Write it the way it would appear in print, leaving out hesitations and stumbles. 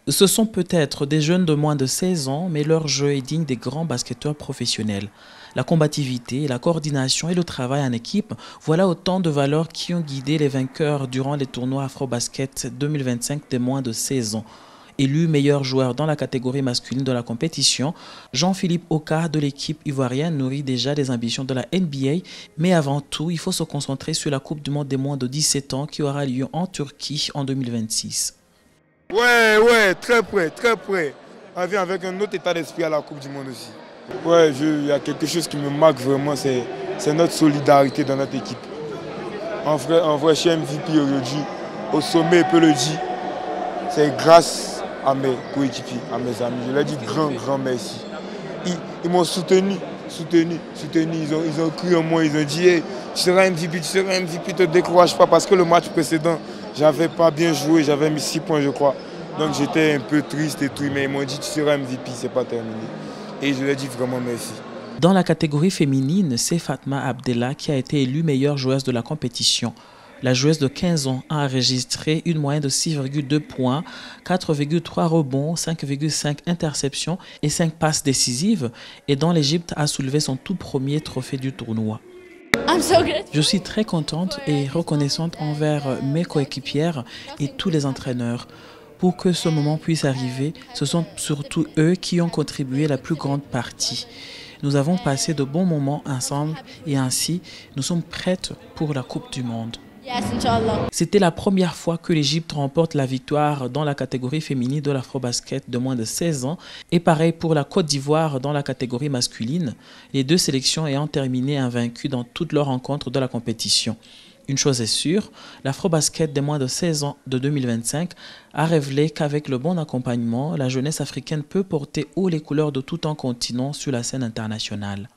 Ce sont peut-être des jeunes de moins de 16 ans, mais leur jeu est digne des grands basketteurs professionnels. La combativité, la coordination et le travail en équipe, voilà autant de valeurs qui ont guidé les vainqueurs durant les tournois Afrobasket 2025 des moins de 16 ans. Élu meilleur joueur dans la catégorie masculine de la compétition, Jean-Philippe Oka de l'équipe ivoirienne nourrit déjà des ambitions de la NBA, mais avant tout, il faut se concentrer sur la Coupe du monde des moins de 17 ans qui aura lieu en Turquie en 2026. Ouais, très près, très près. On vient avec un autre état d'esprit à la Coupe du monde aussi. Ouais, il y a quelque chose qui me marque vraiment, c'est notre solidarité dans notre équipe. En vrai, je suis MVP aujourd'hui, au sommet, il peut le dire. C'est grâce à mes coéquipiers, à mes amis. Je leur dis grand merci. Ils m'ont soutenu. Ils ont cru en moi, ils ont dit hey, tu seras MVP, ne te décourage pas. Parce que le match précédent, j'avais pas bien joué, j'avais mis 6 points je crois. Donc j'étais un peu triste et tout, mais ils m'ont dit tu seras MVP, c'est pas terminé. Et je leur dis vraiment merci. Dans la catégorie féminine, c'est Fatma Abdellah qui a été élue meilleure joueuse de la compétition. La joueuse de 15 ans a enregistré une moyenne de 6,2 points, 4,3 rebonds, 5,5 interceptions et 5 passes décisives et dont l'Égypte a soulevé son tout premier trophée du tournoi. Je suis très contente et reconnaissante envers mes coéquipières et tous les entraîneurs. Pour que ce moment puisse arriver, ce sont surtout eux qui ont contribué la plus grande partie. Nous avons passé de bons moments ensemble et ainsi, nous sommes prêtes pour la Coupe du Monde. C'était la première fois que l'Égypte remporte la victoire dans la catégorie féminine de l'Afrobasket de moins de 16 ans et pareil pour la Côte d'Ivoire dans la catégorie masculine, les deux sélections ayant terminé invaincues dans toutes leurs rencontres de la compétition. Une chose est sûre, l'Afrobasket des moins de 16 ans de 2025 a révélé qu'avec le bon accompagnement, la jeunesse africaine peut porter haut les couleurs de tout un continent sur la scène internationale.